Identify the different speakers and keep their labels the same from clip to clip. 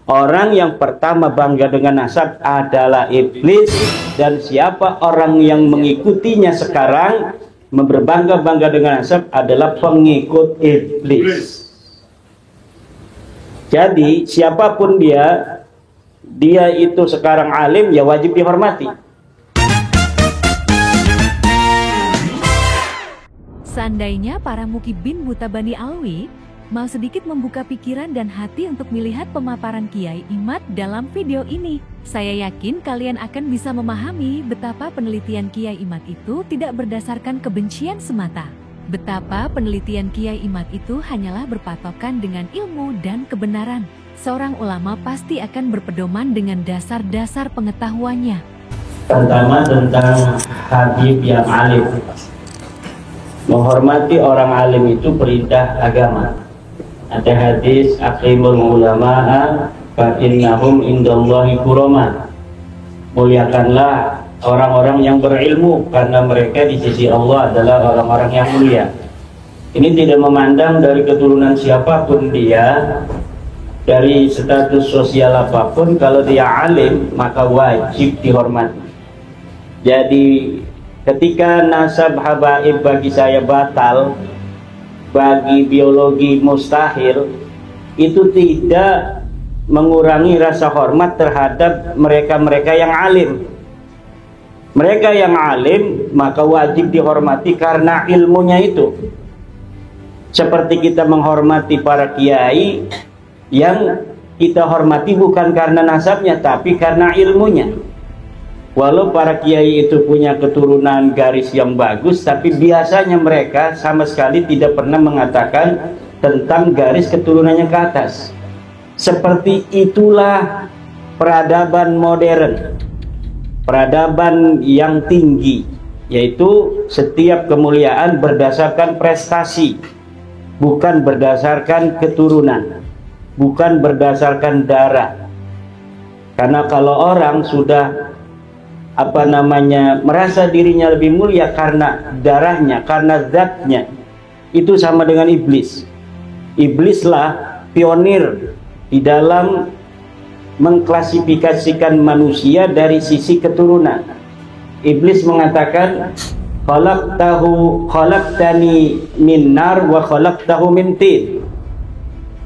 Speaker 1: Orang yang pertama bangga dengan nasab adalah iblis, dan siapa orang yang mengikutinya sekarang berbangga-bangga dengan nasab adalah pengikut iblis. Jadi siapapun dia itu sekarang alim, ya wajib dihormati.
Speaker 2: Seandainya para mukibin Mutabani Alwi mau sedikit membuka pikiran dan hati untuk melihat pemaparan Kiai Imad dalam video ini, saya yakin kalian akan bisa memahami betapa penelitian Kiai Imad itu tidak berdasarkan kebencian semata. Betapa penelitian Kiai Imad itu hanyalah berpatokan dengan ilmu dan kebenaran. Seorang ulama pasti akan berpedoman dengan dasar-dasar pengetahuannya.
Speaker 1: Pertama tentang Habib yang alim. Menghormati orang alim itu perintah agama. Ada hadis aqimul ulama'a fa innahum indallahi kurama. Muliakanlah orang-orang yang berilmu karena mereka di sisi Allah adalah orang-orang yang mulia. Ini tidak memandang dari keturunan siapapun dia, dari status sosial apapun, kalau dia alim maka wajib dihormati. Jadi ketika nasab habaib bagi saya batal, bagi biologi mustahil, itu tidak mengurangi rasa hormat terhadap mereka-mereka yang alim. Mereka yang alim maka wajib dihormati karena ilmunya itu. Seperti kita menghormati para kiai yang kita hormati bukan karena nasabnya tapi karena ilmunya. Walau para kiai itu punya keturunan garis yang bagus, tapi biasanya mereka sama sekali tidak pernah mengatakan tentang garis keturunannya ke atas. Seperti itulah peradaban modern, peradaban yang tinggi, yaitu setiap kemuliaan berdasarkan prestasi, bukan berdasarkan keturunan, bukan berdasarkan darah. Karena kalau orang sudah merasa dirinya lebih mulia karena darahnya, karena zatnya, itu sama dengan iblis. Iblislah pionir di dalam mengklasifikasikan manusia dari sisi keturunan. Iblis mengatakan, khalaqtani min nar wa khalaqtahu min tin.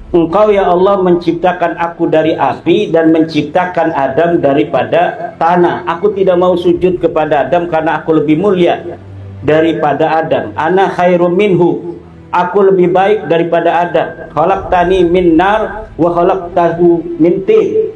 Speaker 1: Engkau ya Allah menciptakan aku dari api dan menciptakan Adam daripada tanah. Aku tidak mau sujud kepada Adam karena aku lebih mulia daripada Adam. Ana khairum minhu. Aku lebih baik daripada Adam. Khalaqtani min nar wa khalaqtahu min tin.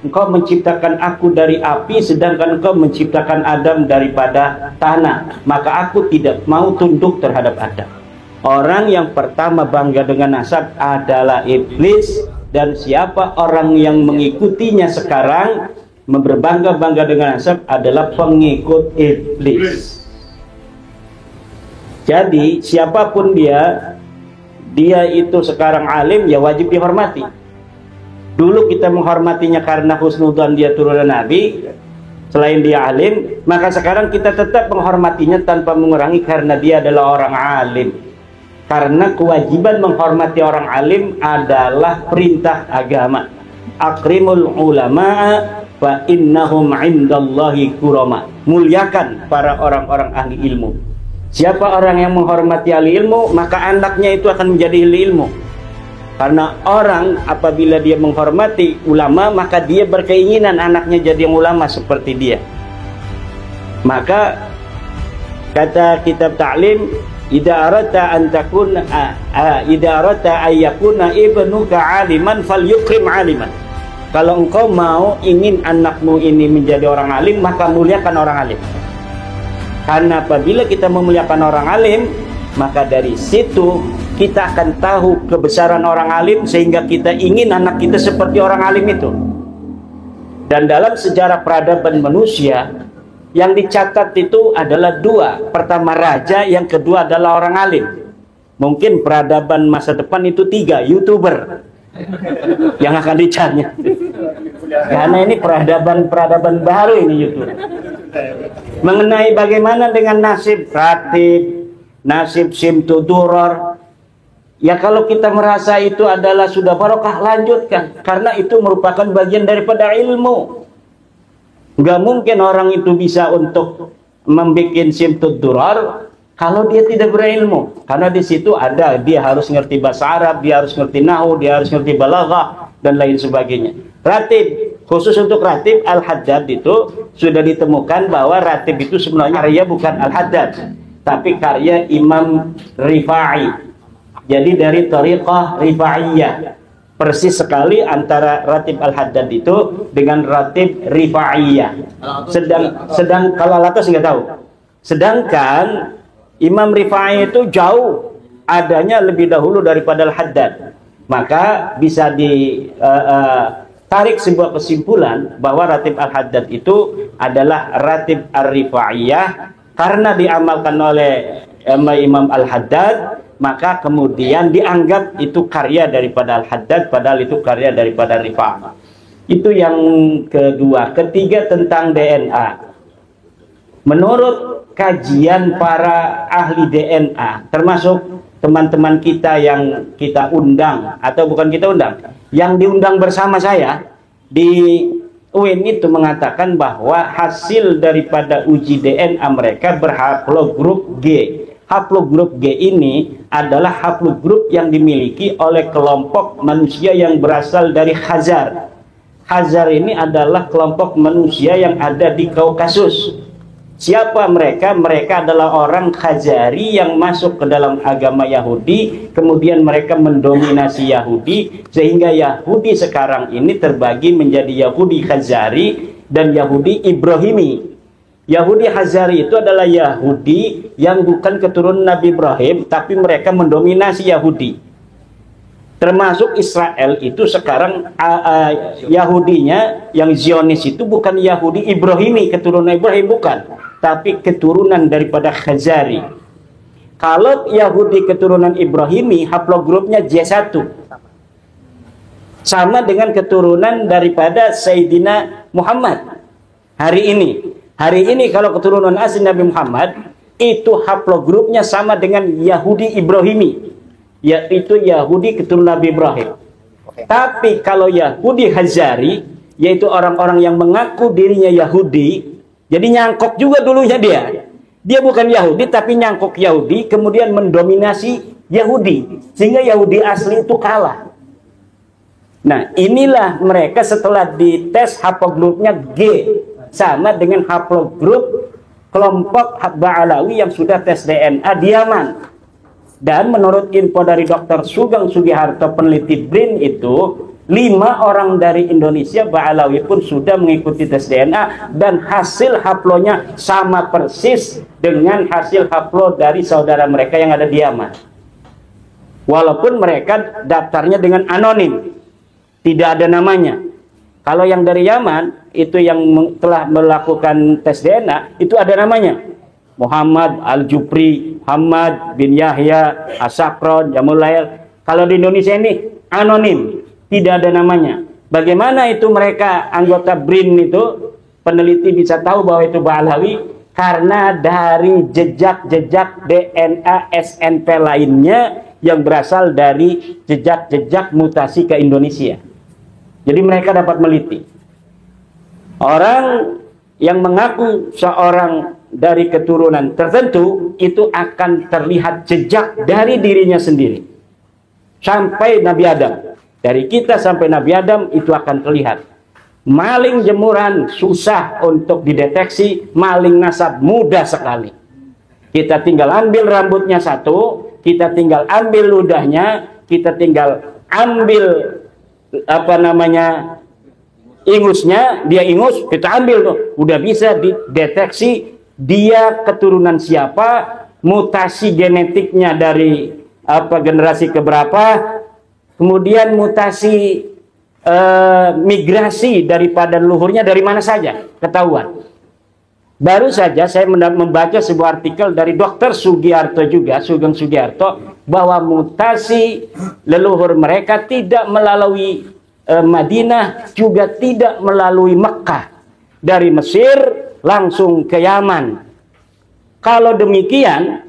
Speaker 1: Engkau menciptakan aku dari api sedangkan engkau menciptakan Adam daripada tanah. Maka aku tidak mau tunduk terhadap Adam. Orang yang pertama bangga dengan nasab adalah iblis, dan siapa orang yang mengikutinya sekarang berbangga-bangga dengan nasab adalah pengikut iblis. Jadi siapapun dia itu sekarang alim, ya wajib dihormati. Dulu kita menghormatinya karena husnudzon dia turunan Nabi, selain dia alim, maka sekarang kita tetap menghormatinya tanpa mengurangi karena dia adalah orang alim. Karena kewajiban menghormati orang alim adalah perintah agama. Akrimul ulama'a fa innahum indallahi kurama. Muliakan para orang-orang ahli ilmu. Siapa orang yang menghormati ahli ilmu, maka anaknya itu akan menjadi ahli ilmu. Karena orang apabila dia menghormati ulama, maka dia berkeinginan anaknya jadi ulama seperti dia. Maka kata kitab ta'lim, idza aradta an takuna idza aradta ay yakuna ibnuka aliman falyukrim aliman. Kalau engkau mau ingin anakmu ini menjadi orang alim, maka muliakan orang alim. Karena apabila kita memuliakan orang alim, maka dari situ kita akan tahu kebesaran orang alim sehingga kita ingin anak kita seperti orang alim itu. Dan dalam sejarah peradaban manusia yang dicatat itu adalah dua. Pertama raja, yang kedua adalah orang alim. Mungkin peradaban masa depan itu tiga, YouTuber yang akan dicari. Karena ini peradaban baru ini YouTuber. Mengenai bagaimana dengan nasib Ratib, nasib Simtuduror, Ya kalau kita merasa itu adalah sudah barokah, lanjutkan. Karena itu merupakan bagian daripada ilmu. Nggak mungkin orang itu bisa untuk membuat simtud durar kalau dia tidak berilmu. Karena di situ ada, dia harus ngerti bahasa Arab, dia harus ngerti nahu, dia harus ngerti balaghah, dan lain sebagainya. Ratib, khusus untuk ratib Al-Haddad itu sudah ditemukan bahwa ratib itu sebenarnya karya bukan Al-Haddad, tapi karya Imam Rifai. Jadi dari Thariqah Rifaiyah. Persis sekali antara ratib Al-Haddad itu dengan ratib Rifaiyah. Sedang kalau Al-Atas nggak tahu. Sedangkan Imam Rifai itu jauh adanya lebih dahulu daripada Al-Haddad. Maka bisa ditarik sebuah kesimpulan bahwa ratib Al-Haddad itu adalah ratib Ar-Rifaiyah karena diamalkan oleh Imam Al-Haddad, maka kemudian dianggap itu karya daripada Al-Haddad, padahal itu karya daripada Rifai. Itu yang kedua. Ketiga, tentang DNA. Menurut kajian para ahli DNA, termasuk teman-teman kita yang kita undang, atau bukan kita undang, yang diundang bersama saya di UIN itu mengatakan bahwa hasil daripada uji DNA mereka berhaplogrup G. Haplogrup G ini adalah haplogrup yang dimiliki oleh kelompok manusia yang berasal dari Khazar. Khazar ini adalah kelompok manusia yang ada di Kaukasus. Siapa mereka? Mereka adalah orang Khazari yang masuk ke dalam agama Yahudi, kemudian mereka mendominasi Yahudi, sehingga Yahudi sekarang ini terbagi menjadi Yahudi Khazari dan Yahudi Ibrahimi. Yahudi Khazari itu adalah Yahudi yang bukan keturunan Nabi Ibrahim, tapi mereka mendominasi Yahudi. Termasuk Israel itu sekarang Yahudinya yang Zionis itu bukan Yahudi Ibrahimi, keturunan Ibrahim, bukan, tapi keturunan daripada Khazari. Kalau Yahudi keturunan Ibrahimi, haplogrupnya J1, sama dengan keturunan daripada Sayyidina Muhammad. Hari ini kalau keturunan asli Nabi Muhammad itu haplogrupnya sama dengan Yahudi Ibrahimi, yaitu Yahudi keturunan Nabi Ibrahim. Tapi kalau Yahudi Khazari, yaitu orang-orang yang mengaku dirinya Yahudi, jadi nyangkok juga dulunya dia bukan Yahudi tapi nyangkok Yahudi, kemudian mendominasi Yahudi, sehingga Yahudi asli itu kalah. Nah, inilah mereka setelah dites haplogrupnya G, sama dengan haplogrup kelompok Ba'alawi yang sudah tes DNA di Yaman. Dan menurut info dari Dr. Sugeng Sugiharto, peneliti BRIN itu, 5 orang dari Indonesia Ba'alawi pun sudah mengikuti tes DNA, dan hasil haplonya sama persis dengan hasil haplo dari saudara mereka yang ada di Yaman. Walaupun mereka daftarnya dengan anonim, tidak ada namanya. Kalau yang dari Yaman itu yang telah melakukan tes DNA itu ada namanya, Muhammad Al-Jupri, Muhammad bin Yahya, Asakron, Jamulail. Kalau di Indonesia ini anonim, tidak ada namanya. Bagaimana itu mereka anggota BRIN itu, peneliti bisa tahu bahwa itu Ba'alawi? Karena dari jejak-jejak DNA SNP lainnya yang berasal dari jejak-jejak mutasi ke Indonesia. Jadi mereka dapat meliti. Orang yang mengaku seorang dari keturunan tertentu itu akan terlihat jejak dari dirinya sendiri. Sampai Nabi Adam. Dari kita sampai Nabi Adam itu akan terlihat. Maling jemuran susah untuk dideteksi, maling nasab mudah sekali. Kita tinggal ambil rambutnya satu, kita tinggal ambil ludahnya, kita tinggal ambil ingusnya, dia ingus, kita ambil tuh, udah bisa dideteksi dia keturunan siapa, mutasi genetiknya dari generasi keberapa, kemudian mutasi migrasi daripada leluhurnya dari mana saja ketahuan. Baru saja saya membaca sebuah artikel dari Dr. Sugiharto juga, Sugeng Sugiharto, bahwa mutasi leluhur mereka tidak melalui Madinah, juga tidak melalui Mekah. Dari Mesir langsung ke Yaman. Kalau demikian,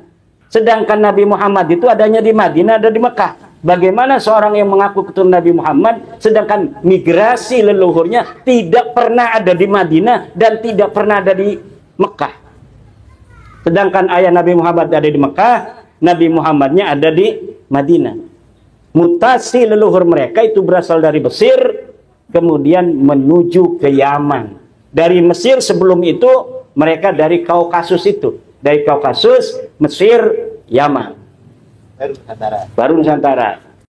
Speaker 1: sedangkan Nabi Muhammad itu adanya di Madinah, ada di Mekah. Bagaimana seorang yang mengaku keturunan Nabi Muhammad sedangkan migrasi leluhurnya tidak pernah ada di Madinah dan tidak pernah ada di Mekah. Sedangkan ayah Nabi Muhammad ada di Mekah, Nabi Muhammadnya ada di Madinah. Mutasi leluhur mereka itu berasal dari Mesir, kemudian menuju ke Yaman. Dari Mesir sebelum itu mereka dari Kaukasus itu. Dari Kaukasus, Mesir, Yaman. Baru Nusantara.